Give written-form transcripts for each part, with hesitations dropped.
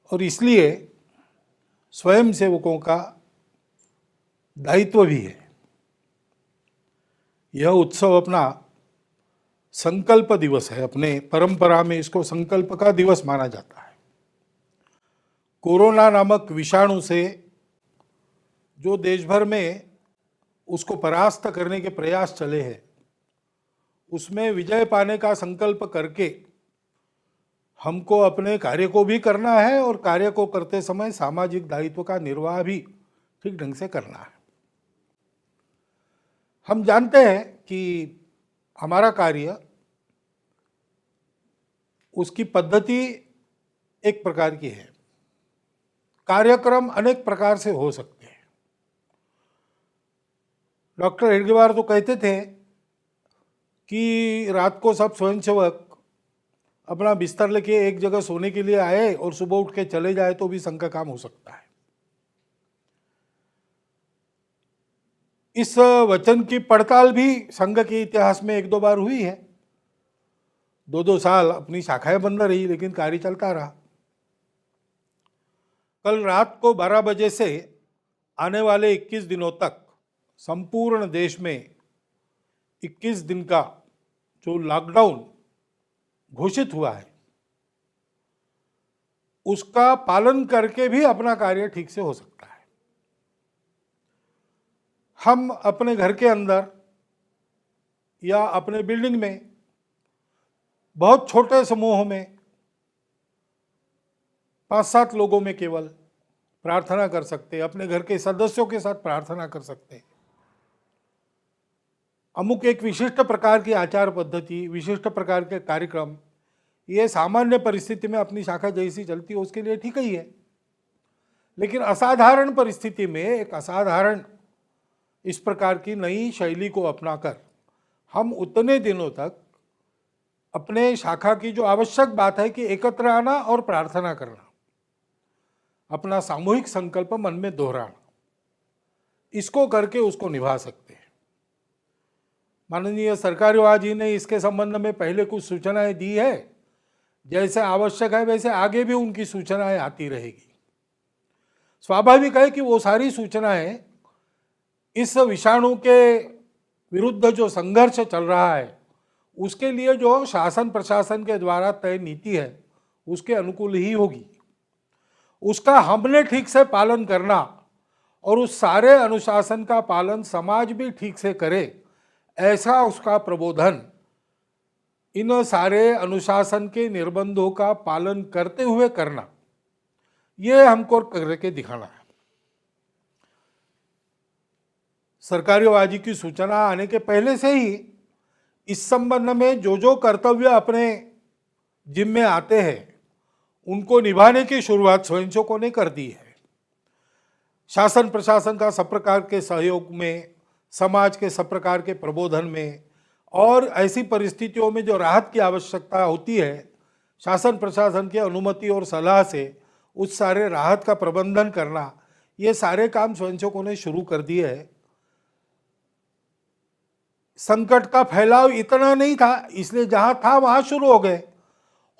और इसलिए स्वयं सेवकों का दायित्व भी है। यह उत्सव अपना संकल्प दिवस है, अपने परंपरा में इसको संकल्प का दिवस माना जाता है। कोरोना नामक विषाणु से जो देश भर में उसको परास्त करने के प्रयास चले हैं, उसमें विजय पाने का संकल्प करके हमको अपने कार्य को भी करना है और कार्य को करते समय सामाजिक दायित्व का निर्वाह भी ठीक ढंग से करना है। हम जानते हैं कि हमारा कार्य, उसकी पद्धति एक प्रकार की है, कार्यक्रम अनेक प्रकार से हो सकते हैं। डॉक्टर हेडगेवार तो कहते थे कि रात को सब स्वयंसेवक अपना बिस्तर लेके एक जगह सोने के लिए आए और सुबह उठ के चले जाए तो भी संघ का काम हो सकता है। इस वचन की पड़ताल भी संघ के इतिहास में एक दो बार हुई है। 2-2 साल अपनी शाखाएं बंद रही, लेकिन कार्य चलता रहा। कल रात को 12 बजे से आने वाले 21 दिनों तक संपूर्ण देश में 21 दिन का जो लॉकडाउन घोषित हुआ है, उसका पालन करके भी अपना कार्य ठीक से हो सकता है। हम अपने घर के अंदर या अपने बिल्डिंग में बहुत छोटे समूह में 5-7 लोगों में केवल प्रार्थना कर सकते हैं, अपने घर के सदस्यों के साथ प्रार्थना कर सकते हैं। अमुक एक विशिष्ट प्रकार की आचार पद्धति, विशिष्ट प्रकार के कार्यक्रम, ये सामान्य परिस्थिति में अपनी शाखा जैसी चलती है उसके लिए ठीक ही है। लेकिन असाधारण परिस्थिति में एक असाधारण इस प्रकार की नई शैली को अपनाकर हम उतने दिनों तक अपने शाखा की जो आवश्यक बात है कि एकत्र आना और प्रार्थना करना, अपना सामूहिक संकल्प मन में दोहराना, इसको करके उसको निभा सकते हैं। माननीय सरकारीवाह जी ने इसके संबंध में पहले कुछ सूचनाएं दी है। जैसे आवश्यक है वैसे आगे भी उनकी सूचनाएं आती रहेगी। स्वाभाविक है कि वो सारी सूचनाएं इस विषाणु के विरुद्ध जो संघर्ष चल रहा है उसके लिए जो शासन प्रशासन के द्वारा तय नीति है उसके अनुकूल ही होगी। उसका हमने ठीक से पालन करना और उस सारे अनुशासन का पालन समाज भी ठीक से करे, ऐसा उसका प्रबोधन इन सारे अनुशासन के निर्बंधों का पालन करते हुए करना, ये हमको करके दिखाना है। सरकारीवाह जी की सूचना आने के पहले से ही इस संबंध में जो जो कर्तव्य अपने जिम्मे आते हैं उनको निभाने की शुरुआत स्वयंसेवकों ने कर दी है। शासन प्रशासन का सब प्रकार के सहयोग में, समाज के सब प्रकार के प्रबोधन में और ऐसी परिस्थितियों में जो राहत की आवश्यकता होती है, शासन प्रशासन की अनुमति और सलाह से उस सारे राहत का प्रबंधन करना, ये सारे काम स्वयंसेवकों ने शुरू कर दिए है। संकट का फैलाव इतना नहीं था, इसलिए जहां था वहां शुरू हो गए।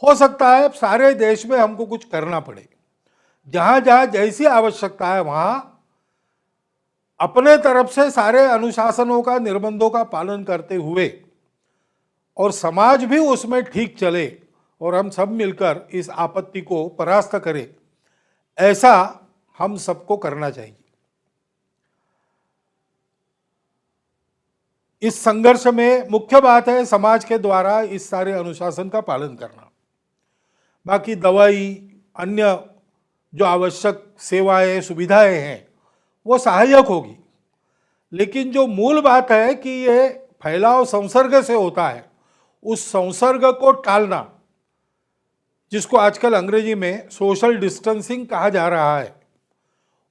हो सकता है सारे देश में हमको कुछ करना पड़े, जहां जहां जैसी आवश्यकता है वहां अपने तरफ से सारे अनुशासनों का, निर्बंधों का पालन करते हुए और समाज भी उसमें ठीक चले और हम सब मिलकर इस आपत्ति को परास्त करें, ऐसा हम सबको करना चाहिए। इस संघर्ष में मुख्य बात है समाज के द्वारा इस सारे अनुशासन का पालन करना। बाकी दवाई, अन्य जो आवश्यक सेवाएं, सुविधाएं हैं वो सहायक होगी, लेकिन जो मूल बात है कि ये फैलाव संसर्ग से होता है, उस संसर्ग को टालना, जिसको आजकल अंग्रेजी में सोशल डिस्टेंसिंग कहा जा रहा है,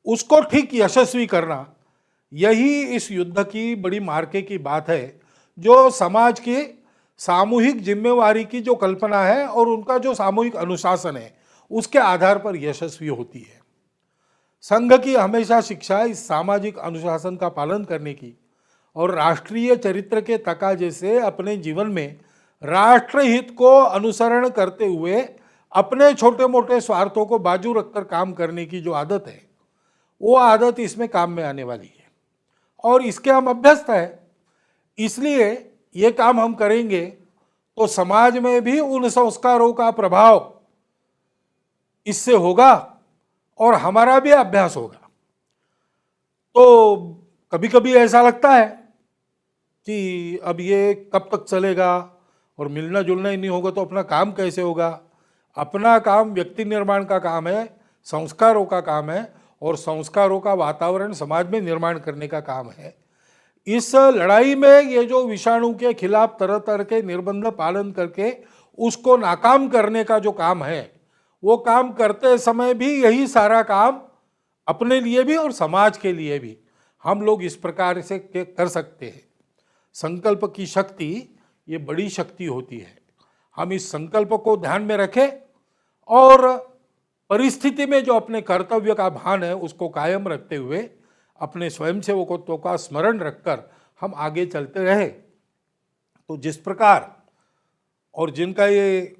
उसको ठीक यशस्वी करना, यही इस युद्ध की बड़ी मार्के की बात है, जो समाज की सामूहिक जिम्मेवारी की जो कल्पना है और उनका जो सामूहिक अनुशासन है उसके आधार पर यशस्वी होती है। संघ की हमेशा शिक्षा इस सामाजिक अनुशासन का पालन करने की और राष्ट्रीय चरित्र के तकाजे से अपने जीवन में राष्ट्रहित को अनुसरण करते हुए अपने छोटे मोटे स्वार्थों को बाजू रखकर काम करने की जो आदत है, वो आदत इसमें काम में आने वाली है और इसके हम अभ्यस्त हैं। इसलिए ये काम हम करेंगे तो समाज में भी उन संस्कारों का प्रभाव इससे होगा और हमारा भी अभ्यास होगा। तो कभी कभी ऐसा लगता है कि अब ये कब तक चलेगा और मिलना जुलना ही नहीं होगा तो अपना काम कैसे होगा। अपना काम व्यक्ति निर्माण का काम है, संस्कारों का काम है और संस्कारों का वातावरण समाज में निर्माण करने का काम है। इस लड़ाई में ये जो विषाणु के खिलाफ तरह तरह के निर्बंध पालन करके उसको नाकाम करने का जो काम है, वो काम करते समय भी यही सारा काम अपने लिए भी और समाज के लिए भी हम लोग इस प्रकार से कर सकते हैं। संकल्प की शक्ति ये बड़ी शक्ति होती है। हम इस संकल्प को ध्यान में रखें और परिस्थिति में जो अपने कर्तव्य का भान है उसको कायम रखते हुए अपने स्वयंसेवकत्व का स्मरण रखकर हम आगे चलते रहे। तो जिस प्रकार और जिनका ये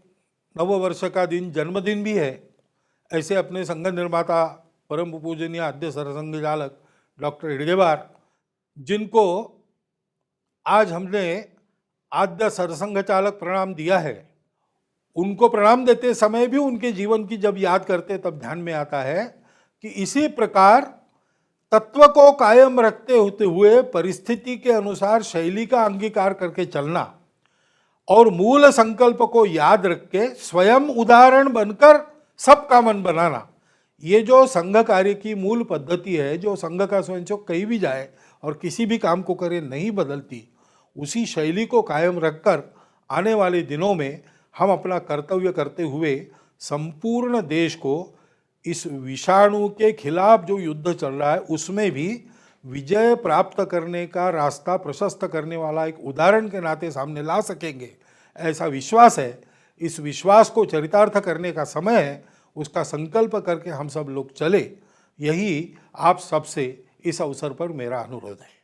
नववर्ष का दिन जन्मदिन भी है, ऐसे अपने संघ निर्माता परम पूजनीय आद्य सरसंघ चालक डॉक्टर हेडगेवार, जिनको आज हमने आद्य सरसंघ चालक प्रणाम दिया है, उनको प्रणाम देते समय भी उनके जीवन की जब याद करते तब ध्यान में आता है कि इसी प्रकार तत्व को कायम रखते होते हुए परिस्थिति के अनुसार शैली का अंगीकार करके चलना और मूल संकल्प को याद रख के स्वयं उदाहरण बनकर सबका मन बनाना, ये जो संघ कार्य की मूल पद्धति है, जो संघ का स्वयंसेवक कहीं भी जाए और किसी भी काम को करे नहीं बदलती, उसी शैली को कायम रखकर आने वाले दिनों में हम अपना कर्तव्य करते हुए संपूर्ण देश को इस विषाणु के खिलाफ जो युद्ध चल रहा है उसमें भी विजय प्राप्त करने का रास्ता प्रशस्त करने वाला एक उदाहरण के नाते सामने ला सकेंगे, ऐसा विश्वास है। इस विश्वास को चरितार्थ करने का समय है, उसका संकल्प करके हम सब लोग चले, यही आप सबसे इस अवसर पर मेरा अनुरोध है।